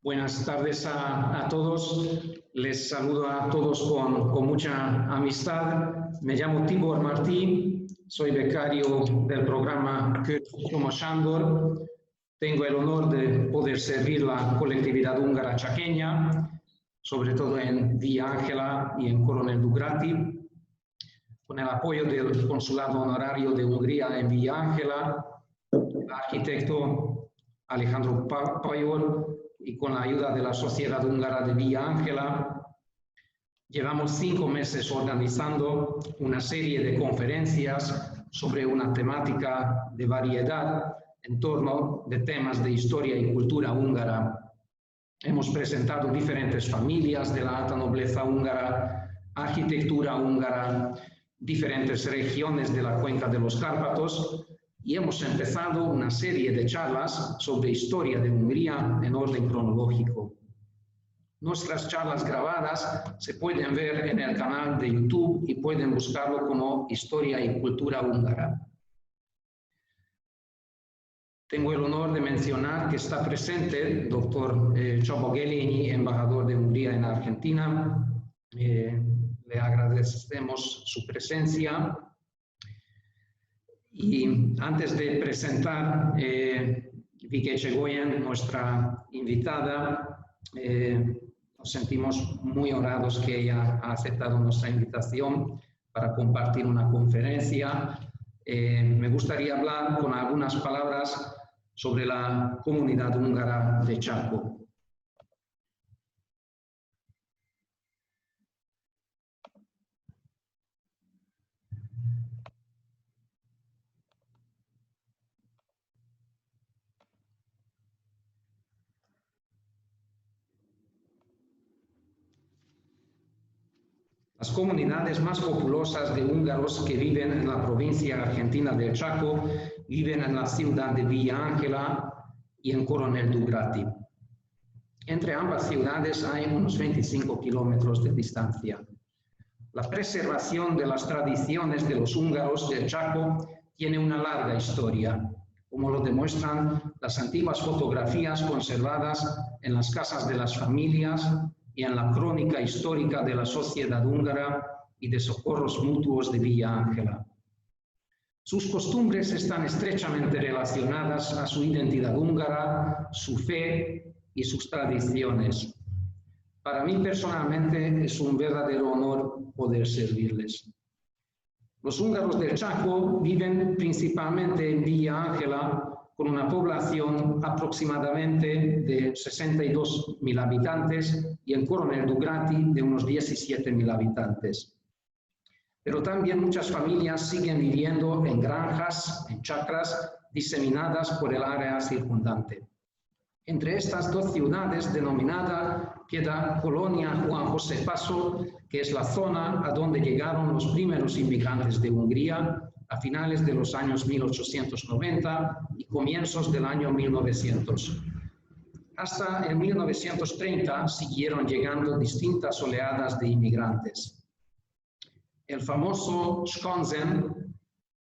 Buenas tardes a todos. Les saludo a todos con mucha amistad. Me llamo Tibor Martí, soy becario del programa como Sándor. Tengo el honor de poder servir la colectividad húngara chaqueña, sobre todo en Villa Ángela y en Coronel Dugrati, con el apoyo del Consulado Honorario de Hungría en Villa Ángela, el arquitecto Alejandro Pajor, y con la ayuda de la Sociedad Húngara de Villa Ángela. Llevamos 5 meses organizando una serie de conferencias sobre una temática de variedad en torno de temas de historia y cultura húngara. Hemos presentado diferentes familias de la alta nobleza húngara, arquitectura húngara, diferentes regiones de la cuenca de los Cárpatos, y hemos empezado una serie de charlas sobre historia de Hungría en orden cronológico. Nuestras charlas grabadas se pueden ver en el canal de YouTube y pueden buscarlo como Historia y Cultura Húngara. Tengo el honor de mencionar que está presente el doctor Csaba Gelényi, embajador de Hungría en Argentina. Le agradecemos su presencia. Y antes de presentar Vike Csegoyen, nuestra invitada, nos sentimos muy honrados que ella ha aceptado nuestra invitación para compartir una conferencia. Me gustaría hablar con algunas palabras sobre la comunidad húngara de Chaco. Las comunidades más populosas de húngaros que viven en la provincia argentina del Chaco viven en la ciudad de Villa Ángela y en Coronel Dugrati. Entre ambas ciudades hay unos 25 kilómetros de distancia. La preservación de las tradiciones de los húngaros del Chaco tiene una larga historia, como lo demuestran las antiguas fotografías conservadas en las casas de las familias y en la crónica histórica de la sociedad húngara y de socorros mutuos de Villa Ángela. Sus costumbres están estrechamente relacionadas a su identidad húngara, su fe y sus tradiciones. Para mí personalmente es un verdadero honor poder servirles. Los húngaros del Chaco viven principalmente en Villa Ángela, con una población aproximadamente de 62.000 habitantes y en Coronel Dugrati de unos 17.000 habitantes. Pero también muchas familias siguen viviendo en granjas, en chacras, diseminadas por el área circundante. Entre estas dos ciudades denominada queda Colonia Juan José Paso, que es la zona a donde llegaron los primeros inmigrantes de Hungría a finales de los años 1890 y comienzos del año 1900. Hasta en 1930 siguieron llegando distintas oleadas de inmigrantes. El famoso Skansen,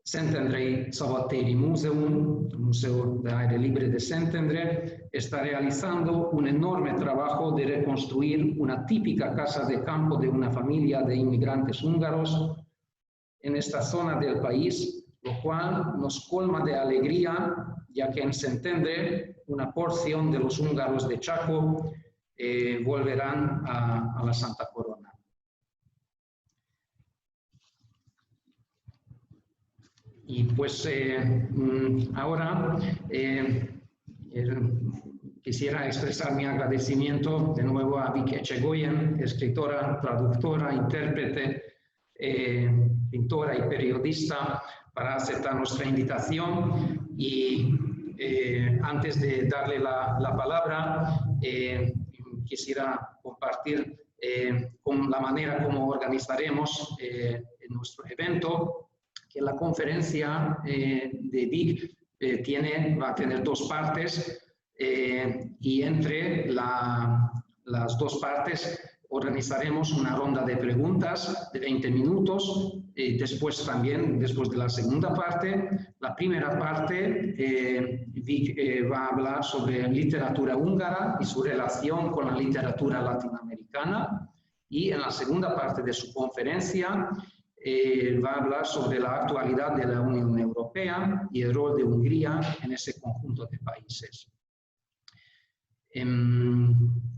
Szentendrei Szabadtéri Múzeum, el Museo de Aire Libre de Szentendre, está realizando un enorme trabajo de reconstruir una típica casa de campo de una familia de inmigrantes húngaros en esta zona del país, lo cual nos colma de alegría, ya que en Szentendre una porción de los húngaros de Chaco volverán a la Santa Corona. Y pues ahora quisiera expresar mi agradecimiento de nuevo a Vike Csegoyen, escritora, traductora, intérprete, pintora y periodista, para aceptar nuestra invitación. Y antes de darle la palabra, quisiera compartir con la manera como organizaremos nuestro evento, que la conferencia de VIC va a tener 2 partes y entre las 2 partes organizaremos una ronda de preguntas de 20 minutos. Después también, después de la segunda parte, la primera parte, Vic va a hablar sobre literatura húngara y su relación con la literatura latinoamericana. Y en la segunda parte de su conferencia va a hablar sobre la actualidad de la Unión Europea y el rol de Hungría en ese conjunto de países.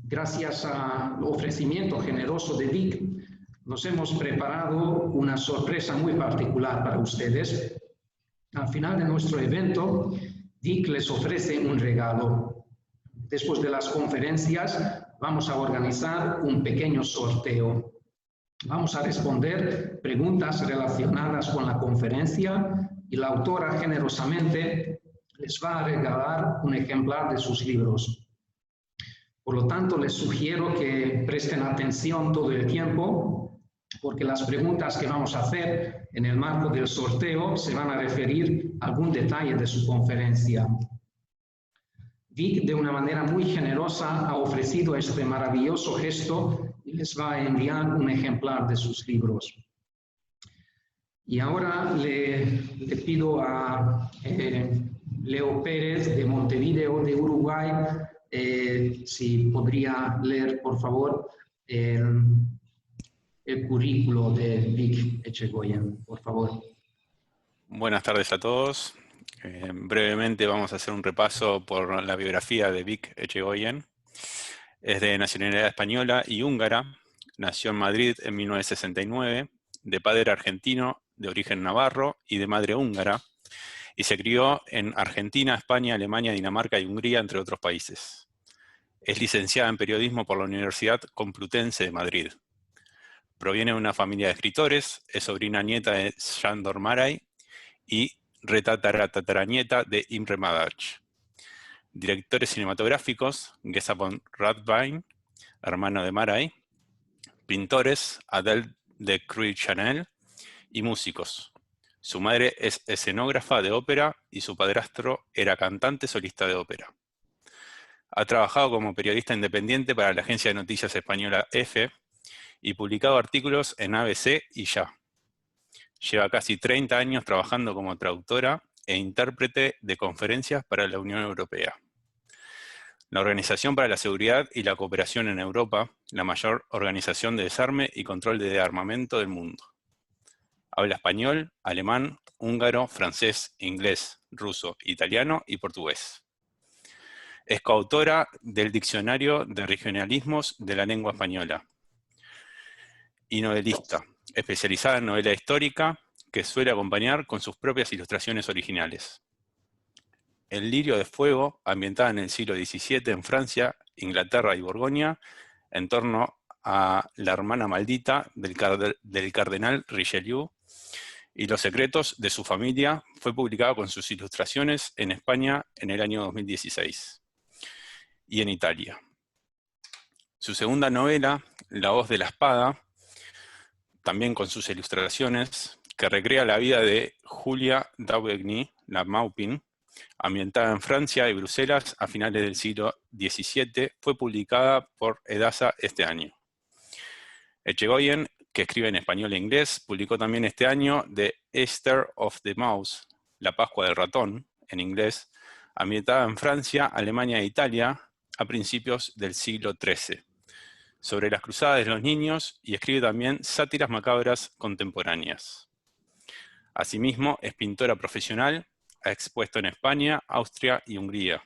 Gracias al ofrecimiento generoso de Vic, nos hemos preparado una sorpresa muy particular para ustedes. Al final de nuestro evento, Vic les ofrece un regalo. Después de las conferencias, vamos a organizar un pequeño sorteo. Vamos a responder preguntas relacionadas con la conferencia y la autora generosamente les va a regalar un ejemplar de sus libros. Por lo tanto, les sugiero que presten atención todo el tiempo, porque las preguntas que vamos a hacer en el marco del sorteo se van a referir a algún detalle de su conferencia. Vic, de una manera muy generosa, ha ofrecido este maravilloso gesto y les va a enviar un ejemplar de sus libros. Y ahora le pido a Leo Pérez de Montevideo, de Uruguay, si podría leer, por favor, el currículo de Vic Echegoyen, por favor. Buenas tardes a todos. Brevemente vamos a hacer un repaso por la biografía de Vic Echegoyen. Es de nacionalidad española y húngara. Nació en Madrid en 1969, de padre argentino, de origen navarro y de madre húngara, y se crió en Argentina, España, Alemania, Dinamarca y Hungría, entre otros países. Es licenciada en periodismo por la Universidad Complutense de Madrid. Proviene de una familia de escritores, es sobrina nieta de Sándor Márai y retataratatarañeta de Imre Madach. Directores cinematográficos, Gesa von Radwein, hermano de Márai. Pintores, Adèle de Cruy-Chanel, y músicos. Su madre es escenógrafa de ópera y su padrastro era cantante solista de ópera. Ha trabajado como periodista independiente para la agencia de noticias española EFE y publicado artículos en ABC y Ya. Lleva casi 30 años trabajando como traductora e intérprete de conferencias para la Unión Europea. La Organización para la Seguridad y la Cooperación en Europa, la mayor organización de desarme y control de armamento del mundo. Habla español, alemán, húngaro, francés, inglés, ruso, italiano y portugués. Es coautora del Diccionario de Regionalismos de la Lengua Española y novelista, especializada en novela histórica, que suele acompañar con sus propias ilustraciones originales. El Lirio de Fuego, ambientada en el siglo XVII en Francia, Inglaterra y Borgoña, en torno a la hermana maldita del cardenal Richelieu, y Los secretos de su familia, fue publicado con sus ilustraciones en España en el año 2016 y en Italia. Su segunda novela, La Hoz de la Espada, también con sus ilustraciones, que recrea la vida de Julia d'Aubigny, la Maupin, ambientada en Francia y Bruselas a finales del siglo XVII, fue publicada por Edasa este año. Echegoyen, que escribe en español e inglés, publicó también este año The Easter of the Mouse, La Pascua del Ratón, en inglés, ambientada en Francia, Alemania e Italia a principios del siglo XIII, sobre las cruzadas de los niños, y escribe también sátiras macabras contemporáneas. Asimismo, es pintora profesional, ha expuesto en España, Austria y Hungría.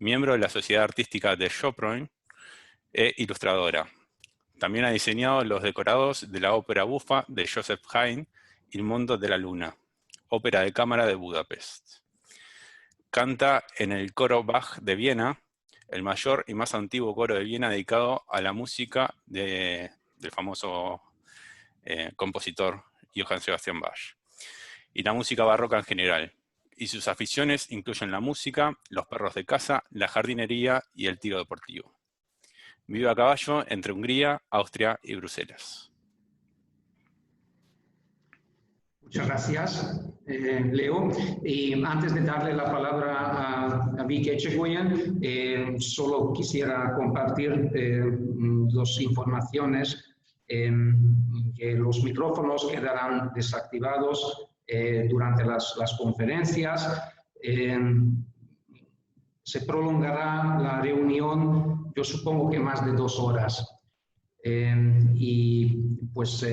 Miembro de la Sociedad Artística de Sopron e ilustradora. También ha diseñado los decorados de la ópera bufa de Joseph Haydn, Il Mondo de la Luna, ópera de cámara de Budapest. Canta en el coro Bach de Viena, el mayor y más antiguo coro de Viena dedicado a la música del famoso compositor Johann Sebastian Bach, y la música barroca en general. Y sus aficiones incluyen la música, los perros de caza, la jardinería y el tiro deportivo. Vive a caballo entre Hungría, Austria y Bruselas. Muchas gracias, Leo. Y antes de darle la palabra a Vic Echegoyen, solo quisiera compartir dos informaciones. Que los micrófonos quedarán desactivados durante las conferencias. Se prolongará la reunión, yo supongo que más de 2 horas. Y pues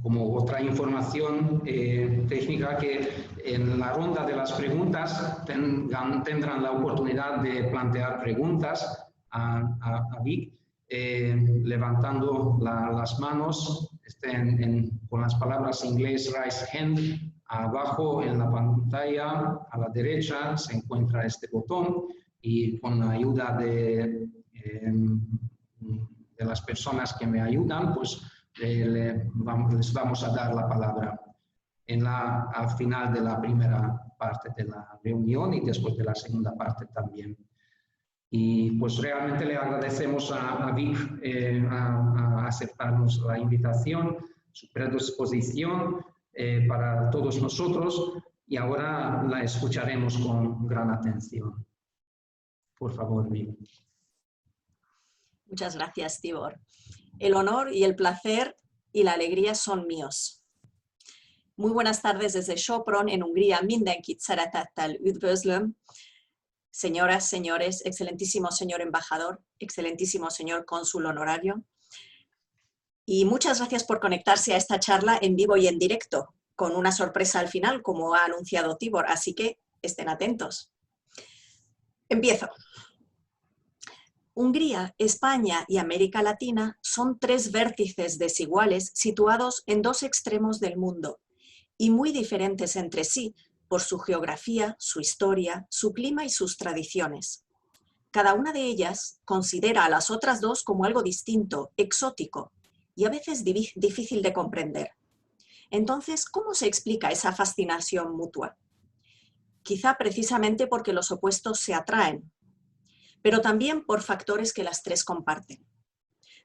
como otra información técnica, que en la ronda de las preguntas tendrán la oportunidad de plantear preguntas a Vic, levantando las manos, con las palabras en inglés raise hand. Abajo en la pantalla a la derecha se encuentra este botón, y con la ayuda de las personas que me ayudan, pues les vamos a dar la palabra al final de la primera parte de la reunión y después de la segunda parte también. Y pues realmente le agradecemos a Vic a aceptarnos la invitación, su predisposición para todos nosotros, y ahora la escucharemos con gran atención. Por favor, Vic. Muchas gracias, Tibor. El honor y el placer y la alegría son míos. Muy buenas tardes desde Sopron, en Hungría. Mindenkit szeretettel üdvözlöm. Señoras, señores, excelentísimo señor embajador, excelentísimo señor cónsul honorario. Y muchas gracias por conectarse a esta charla en vivo y en directo, con una sorpresa al final, como ha anunciado Tibor, así que estén atentos. Empiezo. Hungría, España y América Latina son 3 vértices desiguales situados en 2 extremos del mundo y muy diferentes entre sí por su geografía, su historia, su clima y sus tradiciones. Cada una de ellas considera a las otras 2 como algo distinto, exótico y a veces difícil de comprender. Entonces, ¿cómo se explica esa fascinación mutua? Quizá precisamente porque los opuestos se atraen, pero también por factores que las 3 comparten.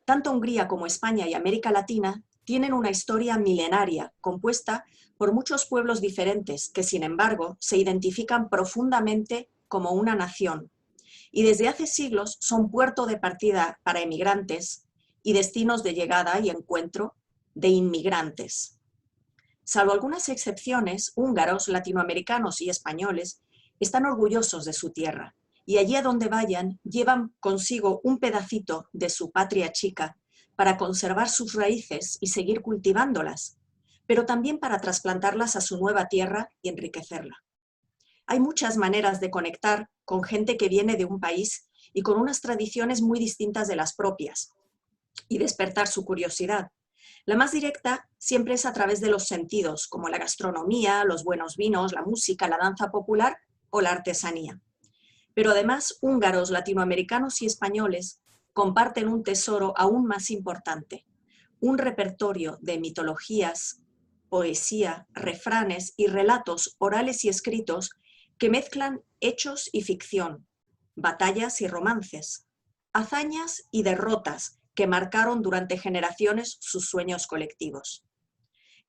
Tanto Hungría como España y América Latina tienen una historia milenaria, compuesta por muchos pueblos diferentes que, sin embargo, se identifican profundamente como una nación, y desde hace siglos son puerto de partida para emigrantes y destinos de llegada y encuentro de inmigrantes. Salvo algunas excepciones, húngaros, latinoamericanos y españoles están orgullosos de su tierra, y allí a donde vayan llevan consigo un pedacito de su patria chica para conservar sus raíces y seguir cultivándolas, pero también para trasplantarlas a su nueva tierra y enriquecerla. Hay muchas maneras de conectar con gente que viene de un país y con unas tradiciones muy distintas de las propias, y despertar su curiosidad. La más directa siempre es a través de los sentidos, como la gastronomía, los buenos vinos, la música, la danza popular o la artesanía. Pero además, húngaros, latinoamericanos y españoles comparten un tesoro aún más importante, un repertorio de mitologías, poesía, refranes y relatos orales y escritos que mezclan hechos y ficción, batallas y romances, hazañas y derrotas que marcaron durante generaciones sus sueños colectivos.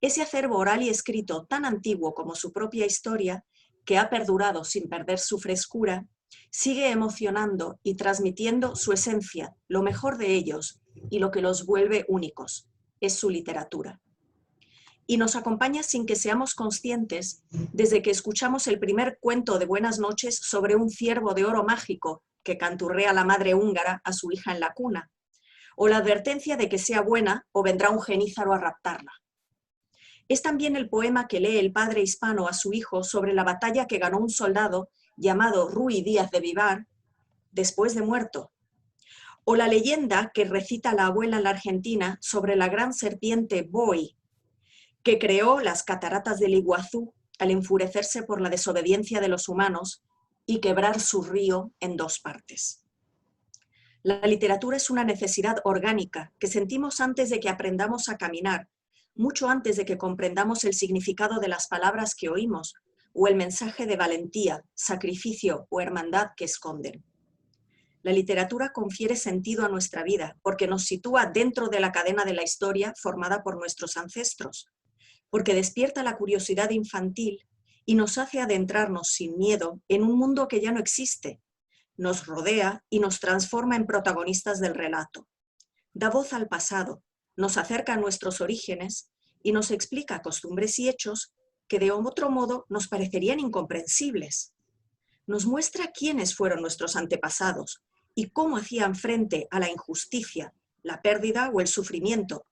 Ese acervo oral y escrito tan antiguo como su propia historia, que ha perdurado sin perder su frescura, sigue emocionando y transmitiendo su esencia, lo mejor de ellos y lo que los vuelve únicos, es su literatura. Y nos acompaña sin que seamos conscientes desde que escuchamos el primer cuento de Buenas noches sobre un ciervo de oro mágico que canturrea la madre húngara a su hija en la cuna, o la advertencia de que sea buena o vendrá un genízaro a raptarla. Es también el poema que lee el padre hispano a su hijo sobre la batalla que ganó un soldado llamado Ruy Díaz de Vivar, después de muerto, o la leyenda que recita la abuela en la Argentina sobre la gran serpiente Boi, que creó las cataratas del Iguazú al enfurecerse por la desobediencia de los humanos y quebrar su río en 2 partes. La literatura es una necesidad orgánica que sentimos antes de que aprendamos a caminar, mucho antes de que comprendamos el significado de las palabras que oímos o el mensaje de valentía, sacrificio o hermandad que esconden. la literatura confiere sentido a nuestra vida porque nos sitúa dentro de la cadena de la historia formada por nuestros ancestros, porque despierta la curiosidad infantil y nos hace adentrarnos sin miedo en un mundo que ya no existe, nos rodea y nos transforma en protagonistas del relato. Da voz al pasado, nos acerca a nuestros orígenes y nos explica costumbres y hechos que de otro modo nos parecerían incomprensibles. Nos muestra quiénes fueron nuestros antepasados y cómo hacían frente a la injusticia, la pérdida o el sufrimiento,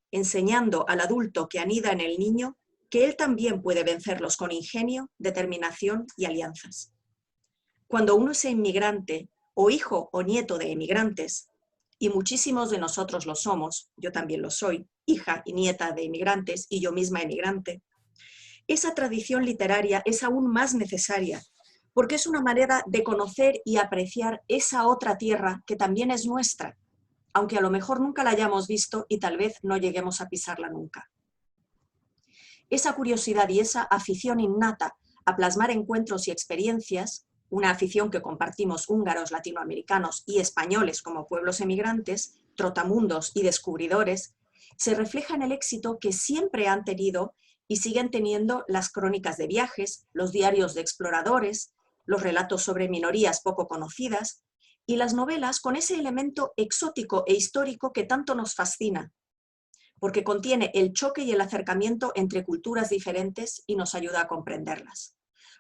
enseñando al adulto que anida en el niño que él también puede vencerlos con ingenio, determinación y alianzas. Cuando uno es inmigrante o hijo o nieto de emigrantes, y muchísimos de nosotros lo somos, yo también lo soy, hija y nieta de inmigrantes y yo misma emigrante, esa tradición literaria es aún más necesaria porque es una manera de conocer y apreciar esa otra tierra que también es nuestra, aunque a lo mejor nunca la hayamos visto y tal vez no lleguemos a pisarla nunca. Esa curiosidad y esa afición innata a plasmar encuentros y experiencias, una afición que compartimos húngaros, latinoamericanos y españoles como pueblos emigrantes, trotamundos y descubridores, se refleja en el éxito que siempre han tenido y siguen teniendo las crónicas de viajes, los diarios de exploradores, los relatos sobre minorías poco conocidas y las novelas con ese elemento exótico e histórico que tanto nos fascina, porque contiene el choque y el acercamiento entre culturas diferentes y nos ayuda a comprenderlas.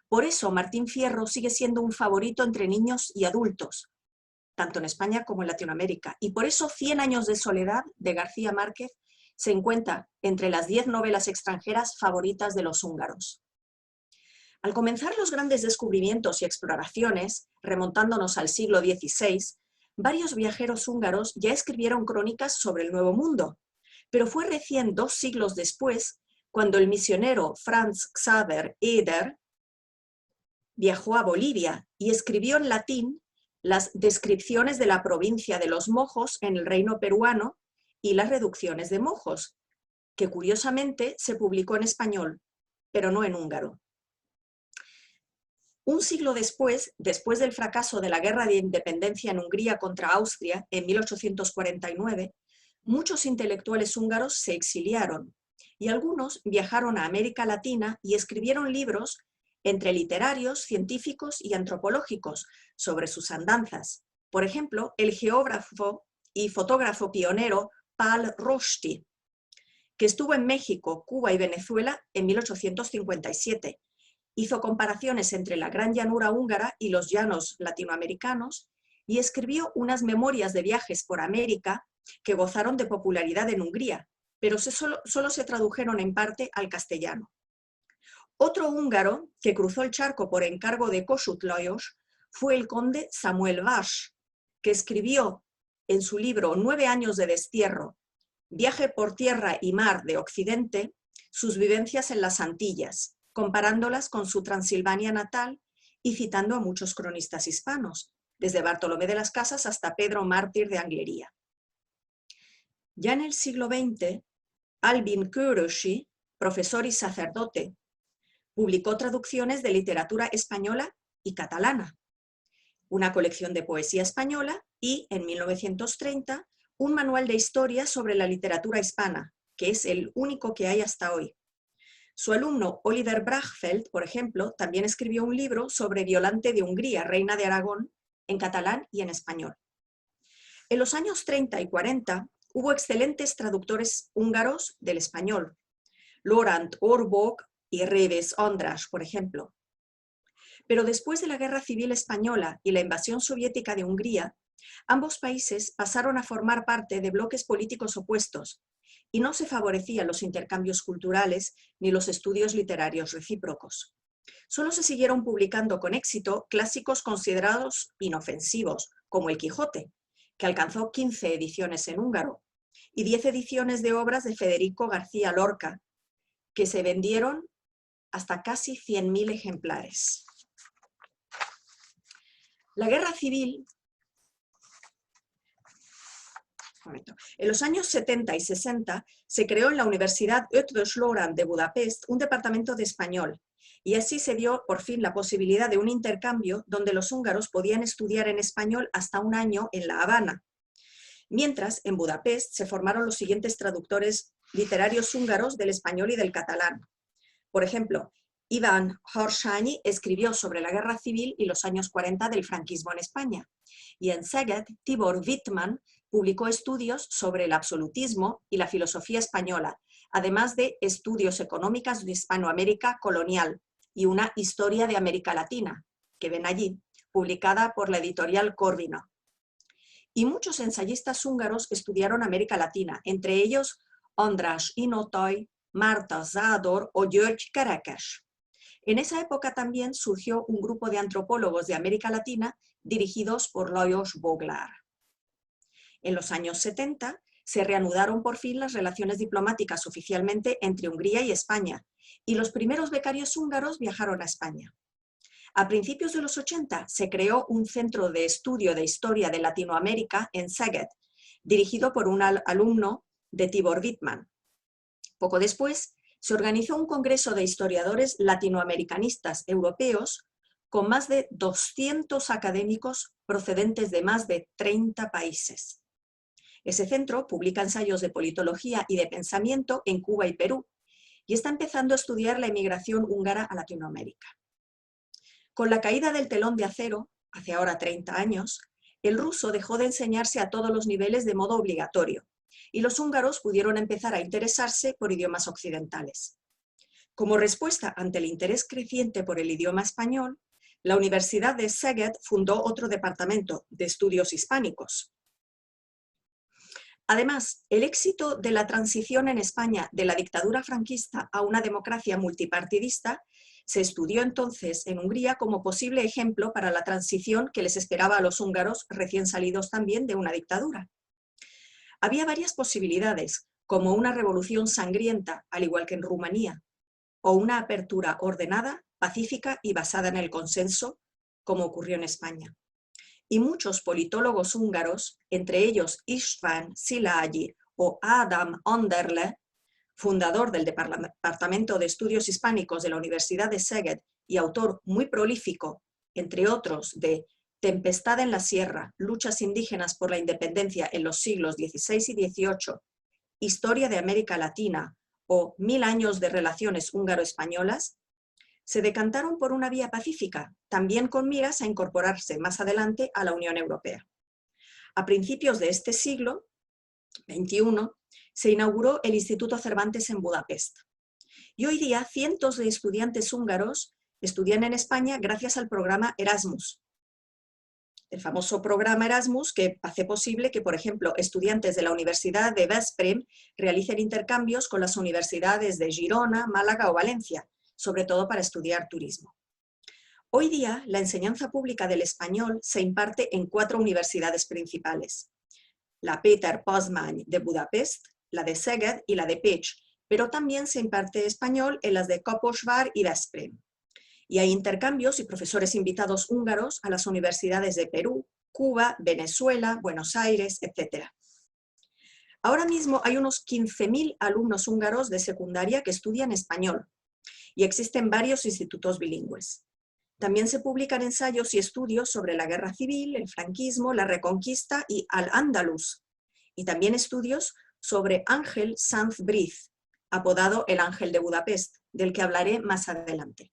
Por eso Martín Fierro sigue siendo un favorito entre niños y adultos, tanto en España como en Latinoamérica, y por eso 100 años de soledad de García Márquez se encuentra entre las 10 novelas extranjeras favoritas de los húngaros. Al comenzar los grandes descubrimientos y exploraciones, remontándonos al siglo XVI, varios viajeros húngaros ya escribieron crónicas sobre el Nuevo Mundo, pero fue recién 2 siglos después cuando el misionero Franz Xaver Eder viajó a Bolivia y escribió en latín las descripciones de la provincia de los Mojos en el reino peruano y las reducciones de Mojos, que curiosamente se publicó en español, pero no en húngaro. Un siglo después del fracaso de la Guerra de Independencia en Hungría contra Austria en 1849, muchos intelectuales húngaros se exiliaron y algunos viajaron a América Latina y escribieron libros entre literarios, científicos y antropológicos sobre sus andanzas. Por ejemplo, el geógrafo y fotógrafo pionero Pál Rosty, que estuvo en México, Cuba y Venezuela en 1857. Hizo comparaciones entre la gran llanura húngara y los llanos latinoamericanos y escribió unas memorias de viajes por América que gozaron de popularidad en Hungría, pero solo se tradujeron en parte al castellano. Otro húngaro que cruzó el charco por encargo de Kossuth Lajos fue el conde Samuel Vas, que escribió en su libro 9 años de destierro, Viaje por tierra y mar de Occidente, sus vivencias en las Antillas, comparándolas con su Transilvania natal y citando a muchos cronistas hispanos, desde Bartolomé de las Casas hasta Pedro Mártir de Anglería. Ya en el siglo XX, Albin Kőrösi, profesor y sacerdote, publicó traducciones de literatura española y catalana, una colección de poesía española y, en 1930, un manual de historia sobre la literatura hispana, que es el único que hay hasta hoy. Su alumno Oliver Brachfeld, por ejemplo, también escribió un libro sobre Violante de Hungría, reina de Aragón, en catalán y en español. En los años 30 y 40 hubo excelentes traductores húngaros del español, Lorant Orbok y Reves András, por ejemplo. Pero después de la Guerra Civil Española y la invasión soviética de Hungría, ambos países pasaron a formar parte de bloques políticos opuestos y no se favorecían los intercambios culturales ni los estudios literarios recíprocos. Solo se siguieron publicando con éxito clásicos considerados inofensivos, como El Quijote, que alcanzó 15 ediciones en húngaro, y 10 ediciones de obras de Federico García Lorca, que se vendieron hasta casi 100.000 ejemplares. La Guerra Civil, en los años 70 y 60 se creó en la Universidad Eötvös Loránd de Budapest un departamento de español y así se dio por fin la posibilidad de un intercambio donde los húngaros podían estudiar en español hasta un año en La Habana. Mientras, en Budapest se formaron los siguientes traductores literarios húngaros del español y del catalán. Por ejemplo, Iván Horsányi escribió sobre la guerra civil y los años 40 del franquismo en España. Y en Szeged, Tibor Wittmann publicó estudios sobre el absolutismo y la filosofía española, además de estudios económicos de Hispanoamérica colonial y una historia de América Latina, que ven allí, publicada por la editorial Corvino. Y muchos ensayistas húngaros estudiaron América Latina, entre ellos András Inotoy, Marta Zádor o György Kerekes. En esa época también surgió un grupo de antropólogos de América Latina dirigidos por Lajos Boglár. En los años 70 se reanudaron por fin las relaciones diplomáticas oficialmente entre Hungría y España, y los primeros becarios húngaros viajaron a España. A principios de los 80 se creó un centro de estudio de historia de Latinoamérica en Szeged, dirigido por un alumno de Tibor Wittmann. Poco después, se organizó un congreso de historiadores latinoamericanistas europeos con más de 200 académicos procedentes de más de 30 países. Ese centro publica ensayos de politología y de pensamiento en Cuba y Perú y está empezando a estudiar la emigración húngara a Latinoamérica. Con la caída del telón de acero, hace ahora 30 años, el ruso dejó de enseñarse a todos los niveles de modo obligatorio, y los húngaros pudieron empezar a interesarse por idiomas occidentales. Como respuesta ante el interés creciente por el idioma español, la Universidad de Szeged fundó otro departamento de estudios hispánicos. Además, el éxito de la transición en España de la dictadura franquista a una democracia multipartidista se estudió entonces en Hungría como posible ejemplo para la transición que les esperaba a los húngaros recién salidos también de una dictadura. Había varias posibilidades, como una revolución sangrienta, al igual que en Rumanía, o una apertura ordenada, pacífica y basada en el consenso, como ocurrió en España. Y muchos politólogos húngaros, entre ellos István Szilágyi o Ádám Anderle, fundador del Departamento de Estudios Hispánicos de la Universidad de Szeged y autor muy prolífico, entre otros, de Tempestad en la Sierra, luchas indígenas por la independencia en los siglos XVI y XVIII, Historia de América Latina o 1000 años de relaciones húngaro-españolas, se decantaron por una vía pacífica, también con miras a incorporarse más adelante a la Unión Europea. A principios de este siglo XXI, se inauguró el Instituto Cervantes en Budapest. Y hoy día cientos de estudiantes húngaros estudian en España gracias al programa Erasmus. El famoso programa Erasmus que hace posible que, por ejemplo, estudiantes de la Universidad de Veszprém realicen intercambios con las universidades de Girona, Málaga o Valencia, sobre todo para estudiar turismo. Hoy día, la enseñanza pública del español se imparte en 4 universidades principales: la Péter Pázmány de Budapest, la de Szeged y la de Pécs, pero también se imparte español en las de Kaposvár y Veszprém. Y hay intercambios y profesores invitados húngaros a las universidades de Perú, Cuba, Venezuela, Buenos Aires, etc. Ahora mismo hay unos 15.000 alumnos húngaros de secundaria que estudian español y existen varios institutos bilingües. También se publican ensayos y estudios sobre la guerra civil, el franquismo, la reconquista y Al-Ándalus, y también estudios sobre Ángel Sanz Briz, apodado el Ángel de Budapest, del que hablaré más adelante.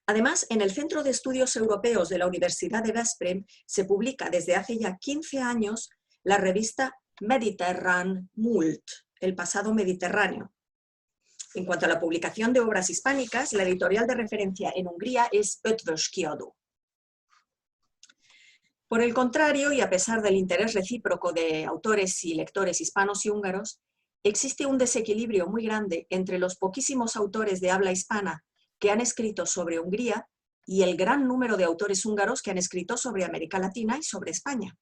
Además, en el Centro de Estudios Europeos de la Universidad de Veszprém se publica desde hace ya 15 años la revista Mediterrán Múlt, el pasado mediterráneo. En cuanto a la publicación de obras hispánicas, la editorial de referencia en Hungría es Eötvös Kiadó. Por el contrario, y a pesar del interés recíproco de autores y lectores hispanos y húngaros, existe un desequilibrio muy grande entre los poquísimos autores de habla hispana que han escrito sobre Hungría y el gran número de autores húngaros que han escrito sobre América Latina y sobre España.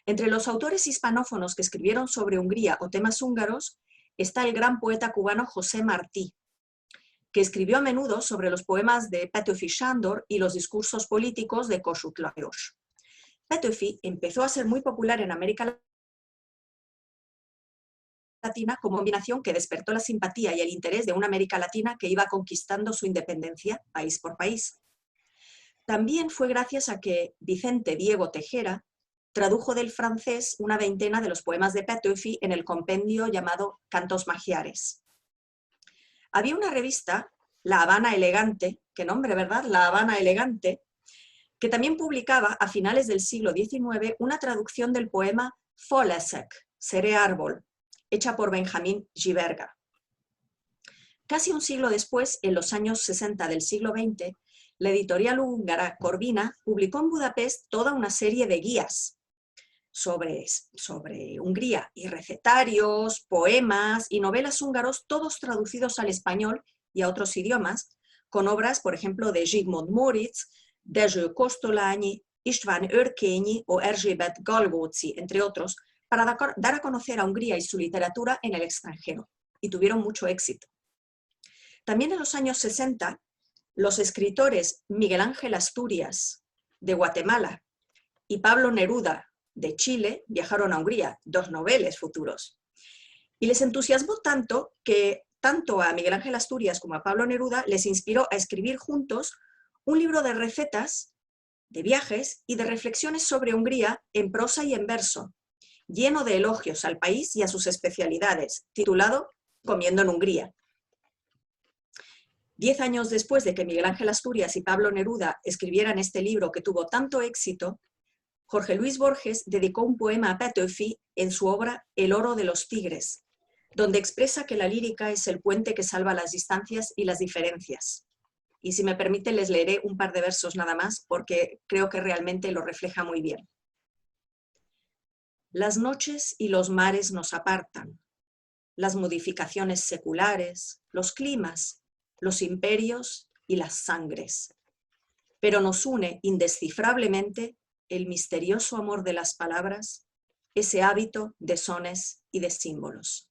Entre los autores hispanófonos que escribieron sobre Hungría o temas húngaros está el gran poeta cubano José Martí, que escribió a menudo sobre los poemas de Petőfi Sándor y los discursos políticos de Kossuth Lajos. Petőfi empezó a ser muy popular en América Latina como combinación que despertó la simpatía y el interés de una América Latina que iba conquistando su independencia país por país. También fue gracias a que Vicente Diego Tejera tradujo del francés una veintena de los poemas de Petofi en el compendio llamado Cantos Magiares. Había una revista, La Habana Elegante, qué nombre, ¿verdad? La Habana Elegante, que también publicaba a finales del siglo XIX una traducción del poema Folesec, Seré árbol, hecha por Benjamín Giberga. Casi un siglo después, en los años 60 del siglo XX, la editorial húngara Corvina publicó en Budapest toda una serie de guías sobre Hungría y recetarios, poemas y novelas húngaros, todos traducidos al español y a otros idiomas, con obras, por ejemplo, de Zsigmond Móric, Dezső Kosztolányi, István Örkényi o Erzsébet Galgóczy, entre otros, para dar a conocer a Hungría y su literatura en el extranjero, y tuvieron mucho éxito. También en los años 60, los escritores Miguel Ángel Asturias, de Guatemala, y Pablo Neruda, de Chile, viajaron a Hungría, dos noveles futuros. Y les entusiasmó tanto que tanto a Miguel Ángel Asturias como a Pablo Neruda les inspiró a escribir juntos un libro de recetas, de viajes y de reflexiones sobre Hungría en prosa y en verso, lleno de elogios al país y a sus especialidades, titulado Comiendo en Hungría. 10 años después de que Miguel Ángel Asturias y Pablo Neruda escribieran este libro que tuvo tanto éxito, Jorge Luis Borges dedicó un poema a Petofi en su obra El oro de los tigres, donde expresa que la lírica es el puente que salva las distancias y las diferencias. Y si me permite, les leeré un par de versos nada más, porque creo que realmente lo refleja muy bien. Las noches y los mares nos apartan, las modificaciones seculares, los climas, los imperios y las sangres. Pero nos une indescifrablemente el misterioso amor de las palabras, ese hábito de sones y de símbolos.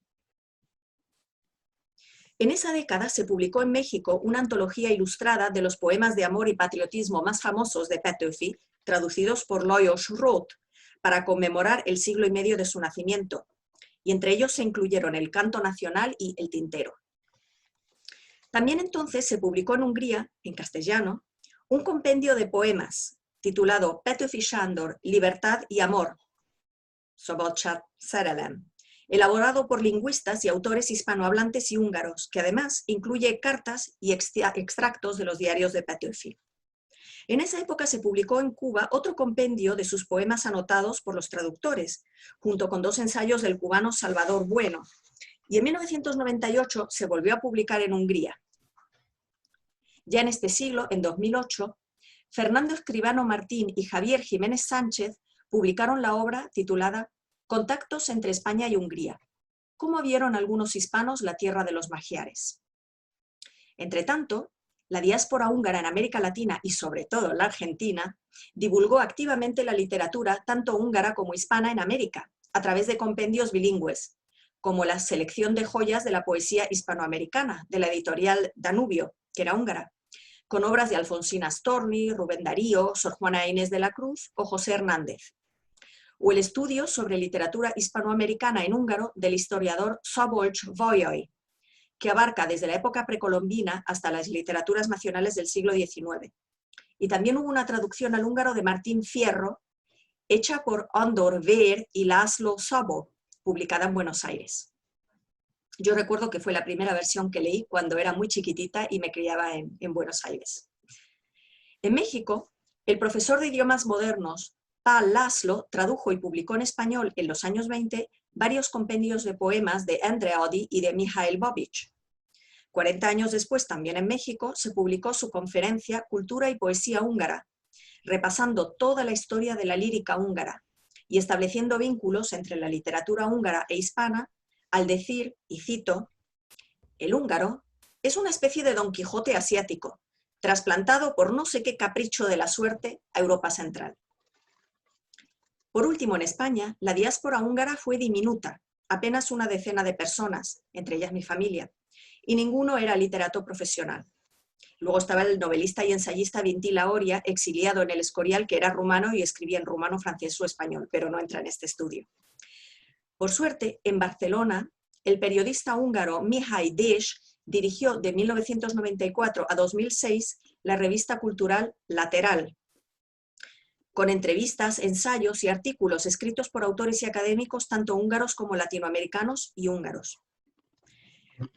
En esa década se publicó en México una antología ilustrada de los poemas de amor y patriotismo más famosos de Petofi, traducidos por Lajos Roth, para conmemorar el siglo y medio de su nacimiento, y entre ellos se incluyeron el Canto Nacional y el Tintero. También entonces se publicó en Hungría, en castellano, un compendio de poemas titulado Petofi Sándor, Libertad y Amor, Szabadság, Szerelem, elaborado por lingüistas y autores hispanohablantes y húngaros, que además incluye cartas y extractos de los diarios de Petofi. En esa época se publicó en Cuba otro compendio de sus poemas anotados por los traductores, junto con 2 ensayos del cubano Salvador Bueno, y en 1998 se volvió a publicar en Hungría. Ya en este siglo, en 2008, Fernando Escribano Martín y Javier Jiménez Sánchez publicaron la obra titulada Contactos entre España y Hungría. ¿Cómo vieron algunos hispanos la tierra de los magiares? Entretanto, la diáspora húngara en América Latina y sobre todo en la Argentina divulgó activamente la literatura tanto húngara como hispana en América, a través de compendios bilingües, como la selección de joyas de la poesía hispanoamericana de la editorial Danubio, que era húngara, con obras de Alfonsina Storni, Rubén Darío, Sor Juana Inés de la Cruz o José Hernández, o el estudio sobre literatura hispanoamericana en húngaro del historiador Szabolcs Volyai, que abarca desde la época precolombina hasta las literaturas nacionales del siglo XIX. Y también hubo una traducción al húngaro de Martín Fierro, hecha por Andor Vér y László Szabó, publicada en Buenos Aires. Yo recuerdo que fue la primera versión que leí cuando era muy chiquitita y me criaba en Buenos Aires. En México, el profesor de idiomas modernos, Pál László, tradujo y publicó en español en los años 20 varios compendios de poemas de Andready y de Mihail Bobich. 40 años después, también en México, se publicó su conferencia Cultura y Poesía Húngara, repasando toda la historia de la lírica húngara y estableciendo vínculos entre la literatura húngara e hispana, al decir, y cito, el húngaro es una especie de Don Quijote asiático, trasplantado por no sé qué capricho de la suerte a Europa Central. Por último, en España, la diáspora húngara fue diminuta, apenas una decena de personas, entre ellas mi familia, y ninguno era literato profesional. Luego estaba el novelista y ensayista Vintila Oria, exiliado en el Escorial, que era rumano y escribía en rumano, francés o español, pero no entra en este estudio. Por suerte, en Barcelona, el periodista húngaro Mihály Dés dirigió de 1994 a 2006 la revista cultural Lateral, con entrevistas, ensayos y artículos escritos por autores y académicos tanto húngaros como latinoamericanos y húngaros.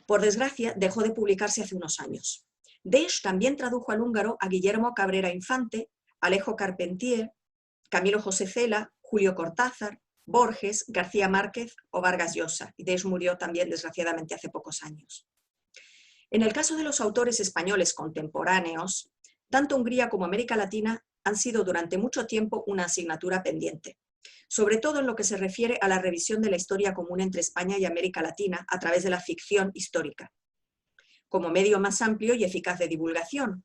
Por desgracia, dejó de publicarse hace unos años. Dés también tradujo al húngaro a Guillermo Cabrera Infante, Alejo Carpentier, Camilo José Cela, Julio Cortázar, Borges, García Márquez o Vargas Llosa. Y Dés murió también, desgraciadamente, hace pocos años. En el caso de los autores españoles contemporáneos, tanto Hungría como América Latina han sido durante mucho tiempo una asignatura pendiente, sobre todo en lo que se refiere a la revisión de la historia común entre España y América Latina a través de la ficción histórica, como medio más amplio y eficaz de divulgación,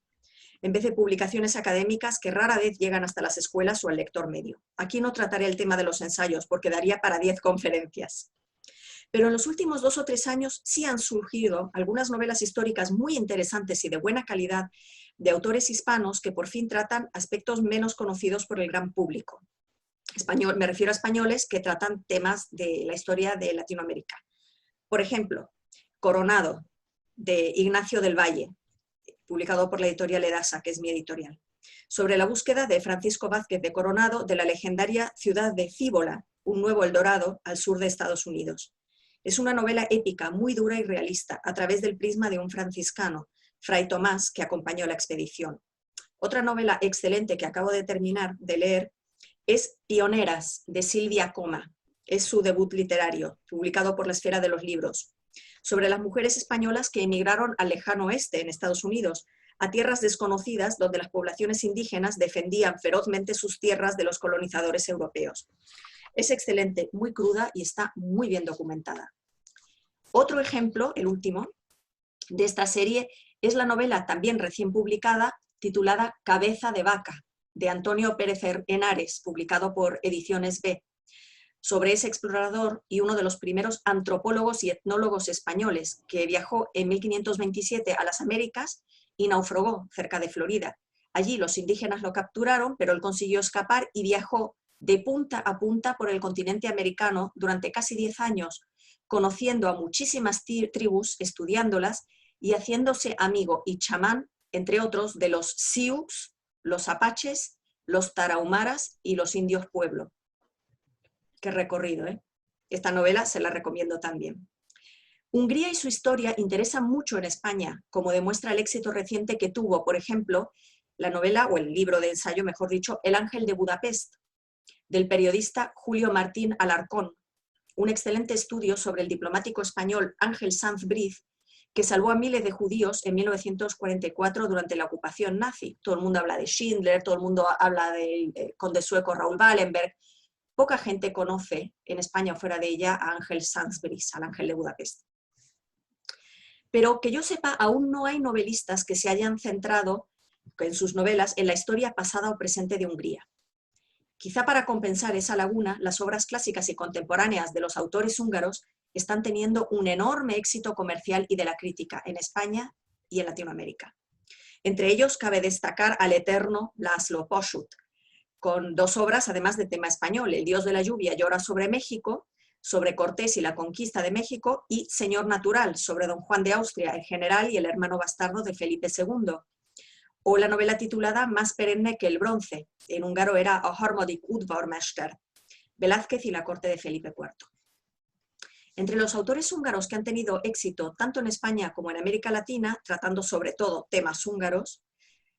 en vez de publicaciones académicas que rara vez llegan hasta las escuelas o al lector medio. Aquí no trataré el tema de los ensayos porque daría para 10 conferencias. Pero en los últimos 2 o 3 años sí han surgido algunas novelas históricas muy interesantes y de buena calidad de autores hispanos que por fin tratan aspectos menos conocidos por el gran público. Me refiero a españoles que tratan temas de la historia de Latinoamérica. Por ejemplo, Coronado, de Ignacio del Valle, publicado por la editorial Edasa, que es mi editorial, sobre la búsqueda de Francisco Vázquez de Coronado de la legendaria ciudad de Cíbola, un nuevo Eldorado al sur de Estados Unidos. Es una novela épica, muy dura y realista, a través del prisma de un franciscano, Fray Tomás, que acompañó la expedición. Otra novela excelente que acabo de terminar de leer es Pioneras, de Silvia Coma. Es su debut literario, publicado por la Esfera de los Libros, sobre las mujeres españolas que emigraron al lejano oeste, en Estados Unidos, a tierras desconocidas donde las poblaciones indígenas defendían ferozmente sus tierras de los colonizadores europeos. Es excelente, muy cruda y está muy bien documentada. Otro ejemplo, el último, de esta serie es la novela también recién publicada titulada Cabeza de Vaca, de Antonio Pérez Henares, publicado por Ediciones B, sobre ese explorador y uno de los primeros antropólogos y etnólogos españoles que viajó en 1527 a las Américas y naufragó cerca de Florida. Allí los indígenas lo capturaron, pero él consiguió escapar y viajó de punta a punta por el continente americano durante casi 10 años, conociendo a muchísimas tribus, estudiándolas y haciéndose amigo y chamán, entre otros, de los Sioux, los apaches, los tarahumaras y los indios pueblo. Qué recorrido, ¿eh? Esta novela se la recomiendo también. Hungría y su historia interesan mucho en España, como demuestra el éxito reciente que tuvo, por ejemplo, la novela, o el libro de ensayo, mejor dicho, El Ángel de Budapest, del periodista Julio Martín Alarcón, un excelente estudio sobre el diplomático español Ángel Sanz Briz, que salvó a miles de judíos en 1944 durante la ocupación nazi. Todo el mundo habla de Schindler, todo el mundo habla del conde sueco Raúl Wallenberg. Poca gente conoce en España o fuera de ella a Ángel Sanz Briz, al Ángel de Budapest. Pero que yo sepa, aún no hay novelistas que se hayan centrado en sus novelas en la historia pasada o presente de Hungría. Quizá para compensar esa laguna, las obras clásicas y contemporáneas de los autores húngaros están teniendo un enorme éxito comercial y de la crítica en España y en Latinoamérica. Entre ellos cabe destacar al eterno László Kossuth, con 2 obras además de tema español, El Dios de la lluvia llora sobre México, sobre Cortés y la conquista de México, y Señor Natural, sobre Don Juan de Austria, el general y el hermano bastardo de Felipe II. O la novela titulada Más perenne que el bronce, en húngaro era A harmadik udvarmester, Velázquez y la corte de Felipe IV. Entre los autores húngaros que han tenido éxito tanto en España como en América Latina, tratando sobre todo temas húngaros,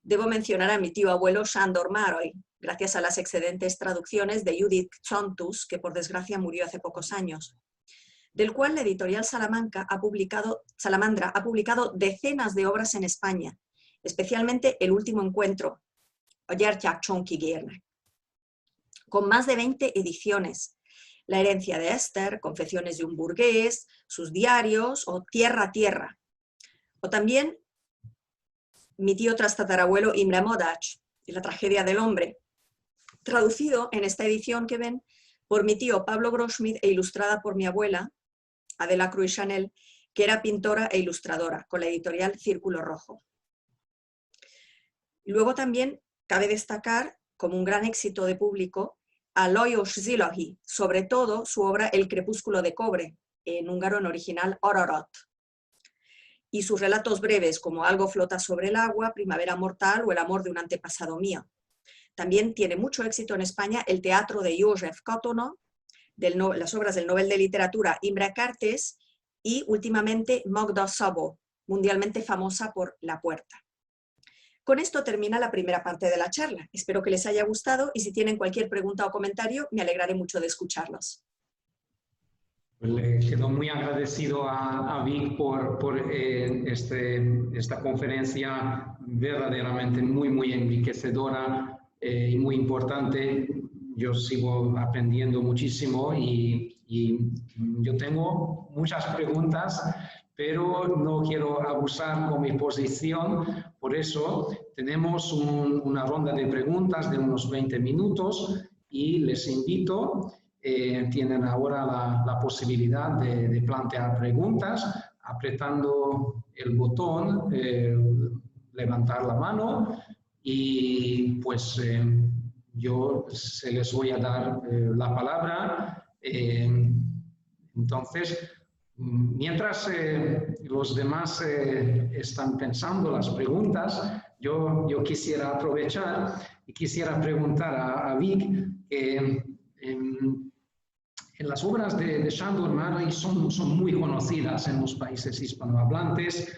debo mencionar a mi tío abuelo Sándor Márai, gracias a las excelentes traducciones de Judith Csontus, que por desgracia murió hace pocos años, del cual la editorial Salamandra ha publicado decenas de obras en España, especialmente El último encuentro, con más de 20 ediciones. La herencia de Esther, Confesiones de un burgués, sus diarios o Tierra a Tierra. O también mi tío tatarabuelo Imre Modács y La tragedia del hombre, traducido en esta edición que ven por mi tío Pablo Grossmith e ilustrada por mi abuela, Adela Cruz Chanel, que era pintora e ilustradora, con la editorial Círculo Rojo. Luego también cabe destacar, como un gran éxito de público, a Lajos Szilágyi, sobre todo su obra El crepúsculo de cobre, en húngaro en original Ororot. Y sus relatos breves como Algo flota sobre el agua, Primavera mortal o El amor de un antepasado mío. También tiene mucho éxito en España el teatro de József Katona, las obras del Nobel de Literatura Imre Kertész y últimamente Magda Szabó, mundialmente famosa por La puerta. Con esto termina la primera parte de la charla. Espero que les haya gustado y si tienen cualquier pregunta o comentario, me alegraré mucho de escucharlos. Le quedo muy agradecido a Vic por esta conferencia verdaderamente muy enriquecedora y muy importante. Yo sigo aprendiendo muchísimo y yo tengo muchas preguntas, pero no quiero abusar con mi posición. Por eso tenemos una ronda de preguntas de unos 20 minutos y les invito. Tienen ahora la posibilidad de plantear preguntas apretando el botón, levantar la mano y pues yo se les voy a dar la palabra. Entonces, mientras los demás están pensando las preguntas, yo quisiera aprovechar y quisiera preguntar a Vic en las obras de Sándor Márai son muy conocidas en los países hispanohablantes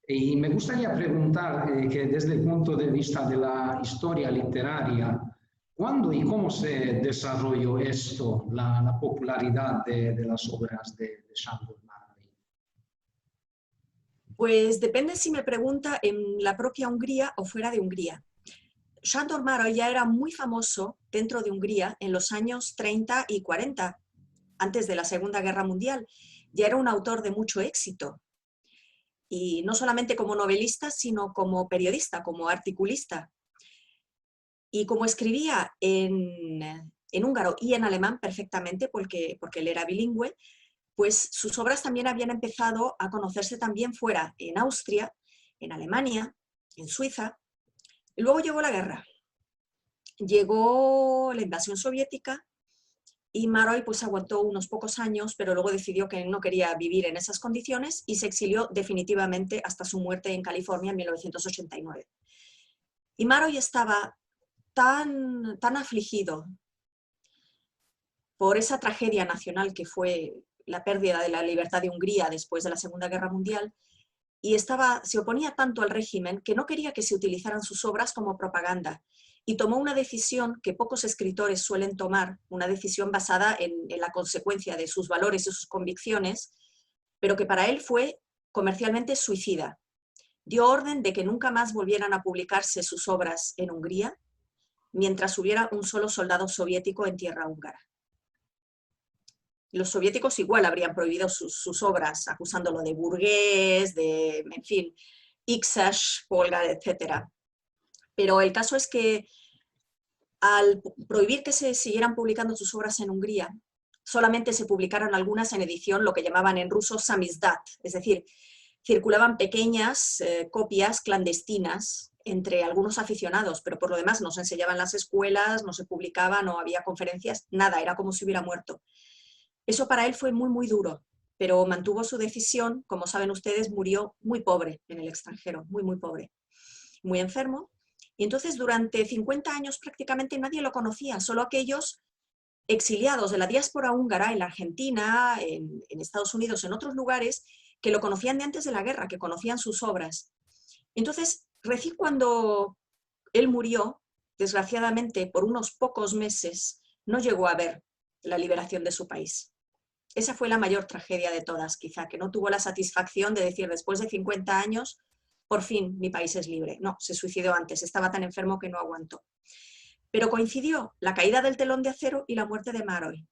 y me gustaría preguntar que desde el punto de vista de la historia literaria, ¿cuándo y cómo se desarrolló esto, la popularidad de las obras de Sándor Márai? Pues depende si me pregunta en la propia Hungría o fuera de Hungría. Sándor Márai ya era muy famoso dentro de Hungría en los años 30 y 40, antes de la Segunda Guerra Mundial. Ya era un autor de mucho éxito. Y no solamente como novelista, sino como periodista, como articulista. Y como escribía en húngaro y en alemán perfectamente, porque él era bilingüe, pues sus obras también habían empezado a conocerse también fuera, en Austria, en Alemania, en Suiza. Y luego llegó la guerra. Llegó la invasión soviética y Márai pues aguantó unos pocos años, pero luego decidió que no quería vivir en esas condiciones y se exilió definitivamente hasta su muerte en California en 1989. Y Márai estaba tan afligido por esa tragedia nacional que fue la pérdida de la libertad de Hungría después de la Segunda Guerra Mundial, y se oponía tanto al régimen que no quería que se utilizaran sus obras como propaganda. Y tomó una decisión que pocos escritores suelen tomar, una decisión basada en la consecuencia de sus valores y sus convicciones, pero que para él fue comercialmente suicida. Dio orden de que nunca más volvieran a publicarse sus obras en Hungría, mientras hubiera un solo soldado soviético en tierra húngara. Los soviéticos igual habrían prohibido sus obras, acusándolo de burgués, en fin, Ixash, Polgar, etc. Pero el caso es que al prohibir que se siguieran publicando sus obras en Hungría, solamente se publicaron algunas en edición, lo que llamaban en ruso samizdat, es decir, circulaban pequeñas copias clandestinas entre algunos aficionados, pero por lo demás no se enseñaban en las escuelas, no se publicaba, no había conferencias, nada, era como si hubiera muerto. Eso para él fue muy duro, pero mantuvo su decisión. Como saben ustedes, murió muy pobre en el extranjero, muy pobre, muy enfermo. Y entonces durante 50 años prácticamente nadie lo conocía, solo aquellos exiliados de la diáspora húngara en la Argentina, en Estados Unidos, en otros lugares, que lo conocían de antes de la guerra, que conocían sus obras. Entonces, recién cuando él murió, desgraciadamente por unos pocos meses, no llegó a ver la liberación de su país. Esa fue la mayor tragedia de todas, quizá, que no tuvo la satisfacción de decir, después de 50 años, por fin mi país es libre. No, se suicidó antes, estaba tan enfermo que no aguantó. Pero coincidió la caída del telón de acero y la muerte de Márai.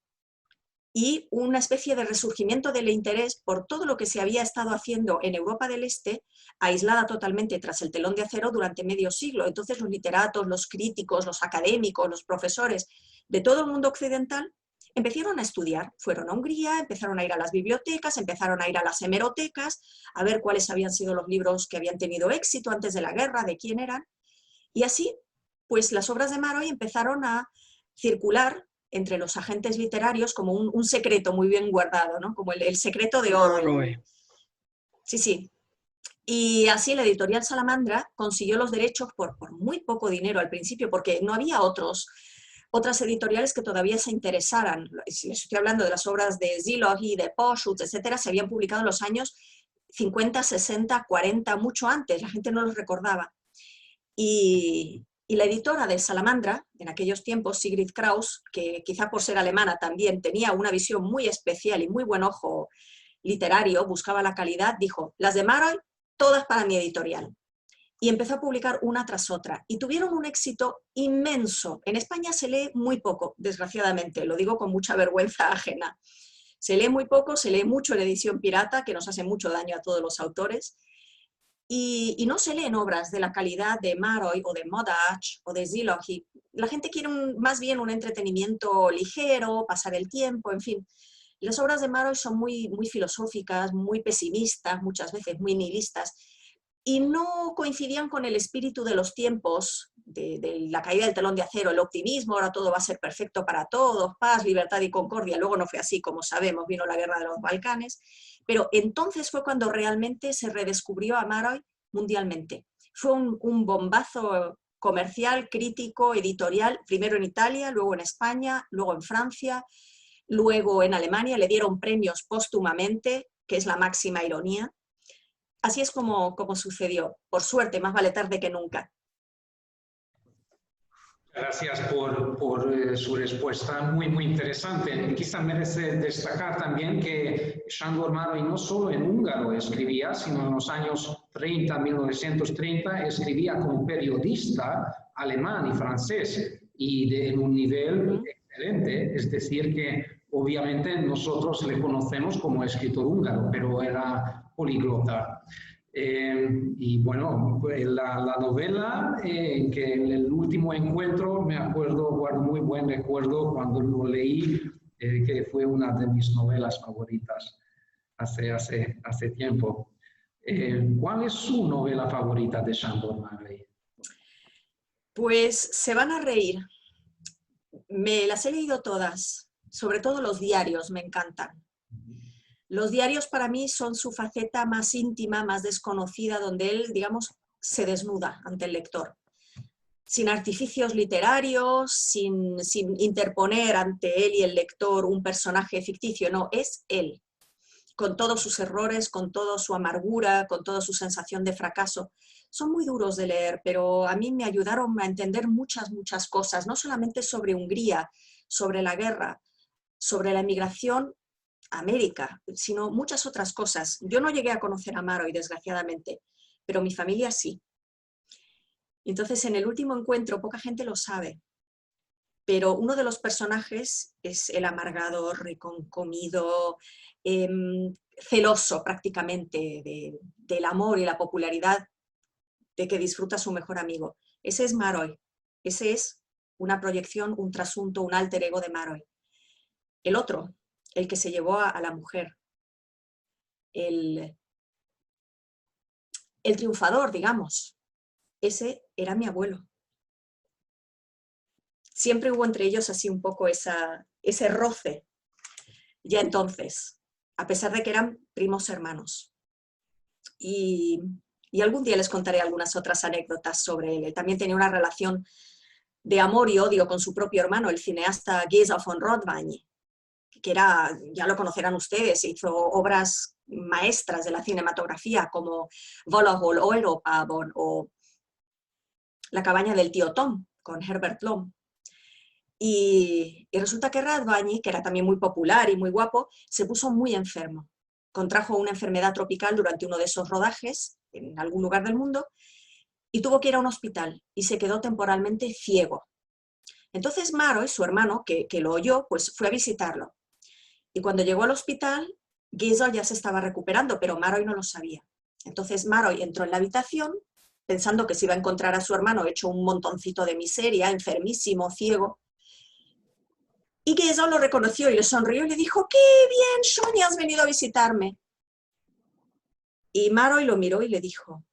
Y una especie de resurgimiento del interés por todo lo que se había estado haciendo en Europa del Este, aislada totalmente tras el telón de acero durante medio siglo. Entonces los literatos, los críticos, los académicos, los profesores de todo el mundo occidental empezaron a estudiar, fueron a Hungría, empezaron a ir a las bibliotecas, empezaron a ir a las hemerotecas, a ver cuáles habían sido los libros que habían tenido éxito antes de la guerra, de quién eran. Y así, pues las obras de Márai empezaron a circular entre los agentes literarios como un secreto muy bien guardado, ¿no? Como el secreto de oro. Sí, sí. Y así la editorial Salamandra consiguió los derechos por muy poco dinero al principio, porque no había otras editoriales que todavía se interesaran. Les estoy hablando de las obras de Zilogy, de Poschutz, etcétera, se habían publicado en los años 50, 60, 40, mucho antes, la gente no los recordaba. Y la editora de Salamandra, en aquellos tiempos, Sigrid Kraus, que quizá por ser alemana también tenía una visión muy especial y muy buen ojo literario, buscaba la calidad, dijo, las de Maroy, todas para mi editorial. Y empezó a publicar una tras otra. Y tuvieron un éxito inmenso. En España se lee muy poco, desgraciadamente, lo digo con mucha vergüenza ajena. Se lee muy poco, se lee mucho en edición pirata, que nos hace mucho daño a todos los autores. Y no se leen obras de la calidad de Maroy o de Modach o de Zilogy. La gente quiere más bien un entretenimiento ligero, pasar el tiempo, en fin. Las obras de Maroy son muy filosóficas, muy pesimistas, muchas veces muy nihilistas, y no coincidían con el espíritu de los tiempos, de la caída del telón de acero, el optimismo, ahora todo va a ser perfecto para todos, paz, libertad y concordia. Luego no fue así, como sabemos, vino la guerra de los Balcanes, pero entonces fue cuando realmente se redescubrió a Maroy mundialmente. Fue un bombazo comercial, crítico, editorial, primero en Italia, luego en España, luego en Francia, luego en Alemania, le dieron premios póstumamente, que es la máxima ironía. Así es como sucedió. Por suerte, más vale tarde que nunca. Gracias por su respuesta, muy interesante. Quizá merece destacar también que Sándor Márai no solo en húngaro escribía, sino en los años 30, 1930, escribía como periodista alemán y francés, y en un nivel excelente. Es decir, que obviamente nosotros le conocemos como escritor húngaro, pero era políglota. Y bueno, la novela, que en el último encuentro, me acuerdo, guardo muy buen recuerdo cuando lo leí, que fue una de mis novelas favoritas hace tiempo. ¿Cuál es su novela favorita de Sándor Márai? Pues se van a reír. Me las he leído todas, sobre todo los diarios, me encantan. Los diarios para mí son su faceta más íntima, más desconocida, donde él, digamos, se desnuda ante el lector. Sin artificios literarios, sin interponer ante él y el lector un personaje ficticio, no, es él, con todos sus errores, con toda su amargura, con toda su sensación de fracaso. Son muy duros de leer, pero a mí me ayudaron a entender muchas cosas, no solamente sobre Hungría, sobre la guerra, sobre la emigración a América, sino muchas otras cosas. Yo no llegué a conocer a Márai, desgraciadamente, pero mi familia sí. Entonces, en el último encuentro, poca gente lo sabe, pero uno de los personajes es el amargado, reconcomido, celoso prácticamente del amor y la popularidad de que disfruta su mejor amigo. Ese es Márai. Ese es una proyección, un trasunto, un alter ego de Márai. El otro, el que se llevó a la mujer, el triunfador, digamos, ese era mi abuelo. Siempre hubo entre ellos así un poco ese roce, ya entonces, a pesar de que eran primos hermanos. Y algún día les contaré algunas otras anécdotas sobre él. Él también tenía una relación de amor y odio con su propio hermano, el cineasta Giza von Rothwein, que era, ya lo conocerán ustedes, hizo obras maestras de la cinematografía como Volahol o Europavon o La cabaña del tío Tom, con Herbert Lom. Y resulta que Rothwein, que era también muy popular y muy guapo, se puso muy enfermo. Contrajo una enfermedad tropical durante uno de esos rodajes en algún lugar del mundo y tuvo que ir a un hospital y se quedó temporalmente ciego. Entonces Márai, su hermano, que lo oyó, pues fue a visitarlo. Y cuando llegó al hospital, Giza ya se estaba recuperando, pero Márai no lo sabía. Entonces Márai entró en la habitación pensando que se iba a encontrar a su hermano hecho un montoncito de miseria, enfermísimo, ciego. Y Giza lo reconoció y le sonrió y le dijo, ¡qué bien, Sonia, has venido a visitarme! Y Márai lo miró y le dijo,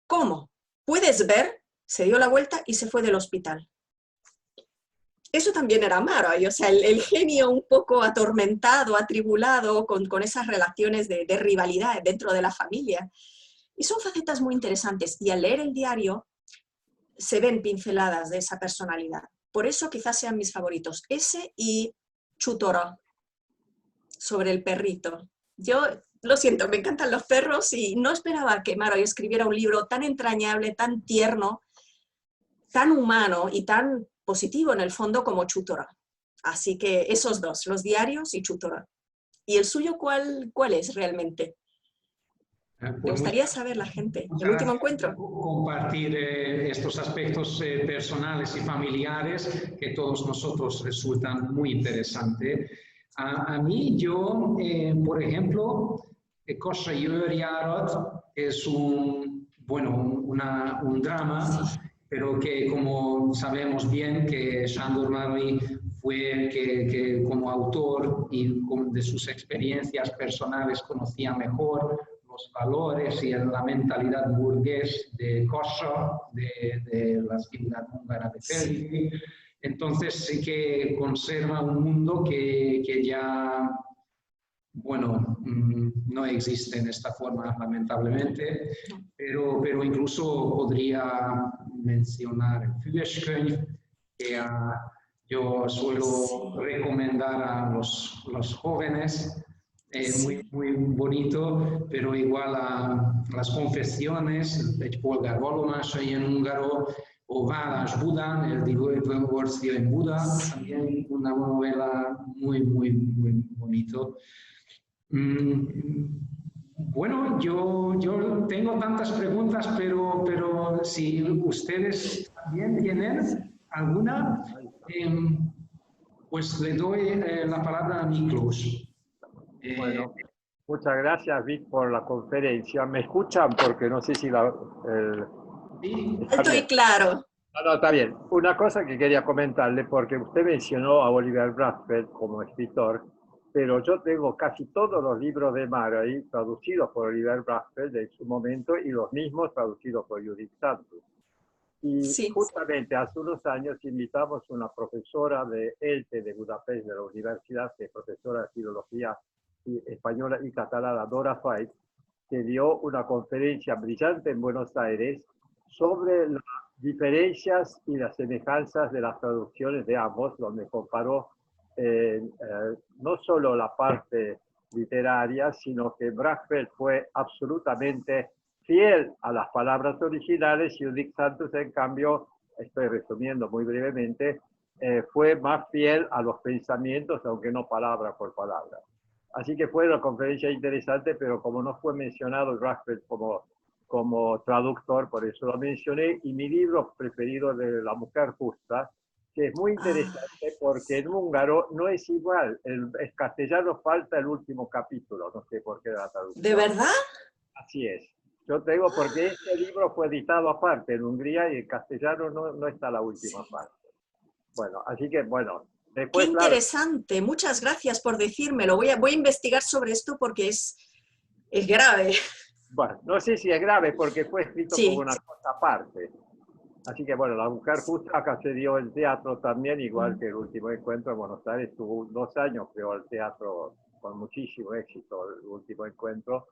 ¿cómo? ¿Puedes ver? Se dio la vuelta y se fue del hospital. eso también era Murray, o sea, el genio un poco atormentado, atribulado, con esas relaciones de rivalidad dentro de la familia. Y son facetas muy interesantes, y al leer el diario se ven pinceladas de esa personalidad. Por eso quizás sean mis favoritos, ese y Chutoro, sobre el perrito. Yo lo siento, me encantan los perros y no esperaba que Murray escribiera un libro tan entrañable, tan tierno, tan humano y tan positivo en el fondo como Chutoro. Así que esos dos, los diarios y Chutoro. ¿Y el suyo cuál es realmente? Me gustaría saber la gente. El último encuentro. Compartir estos aspectos personales y familiares que todos nosotros resultan muy interesantes. A mí, yo, por ejemplo, Cosa Yarot es un drama, pero que como sabemos bien que Sándor Mármol fue que como autor y de sus experiencias personales conocía mejor los valores y la mentalidad burgués de Kossuth, de la ciudad húngara de Peldi. Entonces sí que conserva un mundo que ya, bueno, no existe en esta forma lamentablemente, pero incluso podría mencionar el Fürstkönig, que yo suelo recomendar a los jóvenes. Muy bonito, pero igual a las confesiones, el polgár vallomása en húngaro, o Válasz Budán, el divorcio en Buda, también una novela muy bonito. Bueno, yo tengo tantas preguntas, pero si ustedes también tienen alguna, pues le doy la palabra a Miklos. Bueno, muchas gracias, Vic, por la conferencia. ¿Me escuchan? Porque no sé si sí. Alto y claro. No, está bien. Una cosa que quería comentarle, porque usted mencionó a Oliver Brassfeld como escritor, pero yo tengo casi todos los libros de Murray traducidos por Oliver Brassfeld en su momento y los mismos traducidos por Judith Santos. Y justamente hace unos años invitamos a una profesora de ELTE de Budapest, de la universidad, que es profesora de filología española y catalana, Dora Fait, que dio una conferencia brillante en Buenos Aires sobre las diferencias y las semejanzas de las traducciones de ambos, donde comparó no solo la parte literaria, sino que Brassfeld fue absolutamente fiel a las palabras originales y Judith Santos, en cambio, estoy resumiendo muy brevemente, fue más fiel a los pensamientos, aunque no palabra por palabra. Así que fue una conferencia interesante, pero como no fue mencionado Brassfeld como traductor, por eso lo mencioné, y mi libro preferido de La Mujer Justa, que es muy interesante porque en húngaro no es igual, en castellano falta el último capítulo, no sé por qué la traducción. ¿De verdad? Así es. Yo te digo porque este libro fue editado aparte en Hungría y en castellano no está la última parte. Bueno, así que bueno. Después, qué interesante, claro. Muchas gracias por decírmelo. Voy a investigar sobre esto porque es grave. Bueno, no sé si es grave porque fue escrito como una cosa aparte. Así que bueno, La Mujer Justa acá se dio el teatro también, igual que El Último Encuentro en Buenos Aires. Tuvo 2 años, creo, el teatro con muchísimo éxito, El Último Encuentro.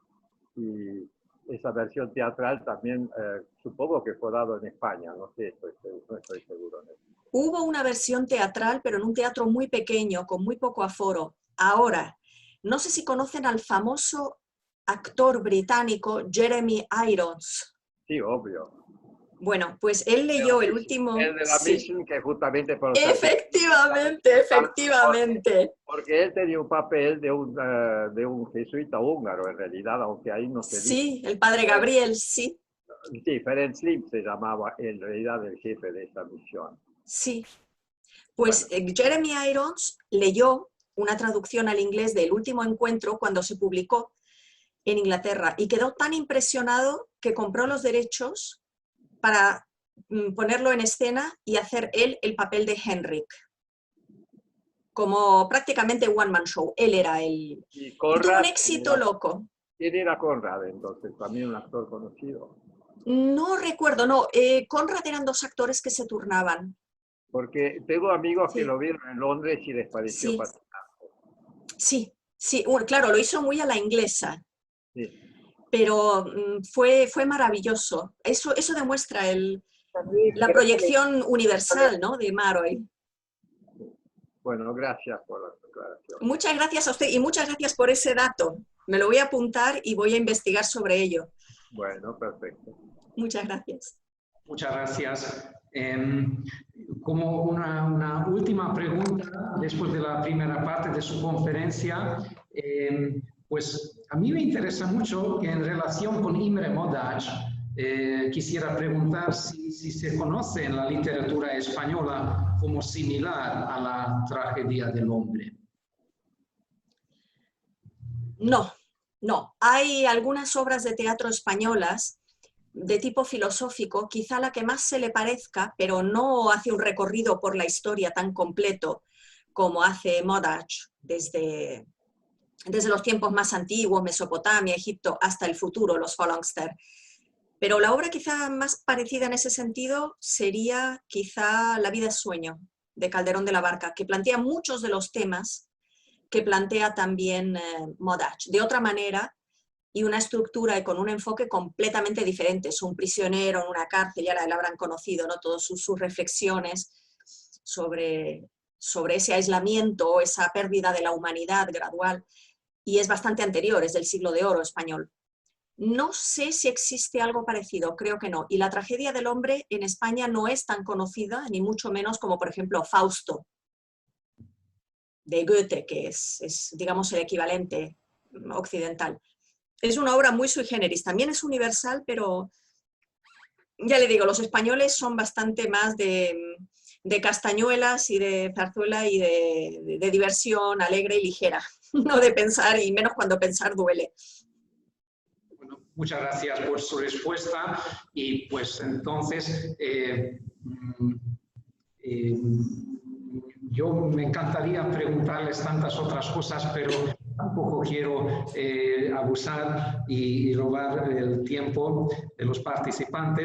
Y esa versión teatral también supongo que fue dado en España, no sé, no estoy seguro de eso. Hubo una versión teatral, pero en un teatro muy pequeño, con muy poco aforo. Ahora, no sé si conocen al famoso actor británico Jeremy Irons. Sí, obvio. Bueno, pues él leyó el último... El de la Mission, que justamente... Por efectivamente. Porque él tenía un papel de un jesuita húngaro, en realidad, aunque ahí no se dice. Sí, el padre Gabriel, sí. Sí, Ferenc Slim se llamaba en realidad el jefe de esta misión. Sí. Pues bueno. Jeremy Irons leyó una traducción al inglés de El Último Encuentro cuando se publicó en Inglaterra y quedó tan impresionado que compró los derechos para ponerlo en escena y hacer él el papel de Henrik. Como prácticamente one man show. Él era el... Y tuvo un éxito loco. ¿Quién era Conrad entonces? También un actor conocido. No recuerdo, no. Conrad eran 2 actores que se turnaban. Porque tengo amigos Sí. que lo vieron en Londres y les pareció Sí. fascinante. Sí, sí, claro, lo hizo muy a la inglesa, Sí. pero fue maravilloso. Eso demuestra la proyección universal, ¿no?, de Maroy. Bueno, gracias por la declaración. Muchas gracias a usted y muchas gracias por ese dato. Me lo voy a apuntar y voy a investigar sobre ello. Bueno, perfecto. Muchas gracias. Muchas gracias. Como una última pregunta, después de la primera parte de su conferencia, pues a mí me interesa mucho que en relación con Imre Modács, quisiera preguntar si se conoce en la literatura española como similar a la tragedia del hombre. No, no. Hay algunas obras de teatro españolas de tipo filosófico, quizá la que más se le parezca, pero no hace un recorrido por la historia tan completo como hace Modács desde los tiempos más antiguos, Mesopotamia, Egipto, hasta el futuro, los Phalanxter. Pero la obra quizá más parecida en ese sentido sería quizá La vida es sueño, de Calderón de la Barca, que plantea muchos de los temas que plantea también Modács, de otra manera y una estructura y con un enfoque completamente diferente. Es un prisionero en una cárcel, ya la habrán conocido, ¿no?, todas sus reflexiones sobre ese aislamiento, esa pérdida de la humanidad gradual, y es bastante anterior, es del siglo de oro español. No sé si existe algo parecido, creo que no. Y la tragedia del hombre en España no es tan conocida, ni mucho menos como, por ejemplo, Fausto, de Goethe, que es digamos, el equivalente occidental. Es una obra muy sui generis, también es universal, pero ya le digo, los españoles son bastante más de castañuelas y de zarzuela y de diversión alegre y ligera, no de pensar, y menos cuando pensar duele. Bueno, muchas gracias por su respuesta y pues entonces yo me encantaría preguntarles tantas otras cosas, pero tampoco quiero abusar y robar el tiempo de los participantes.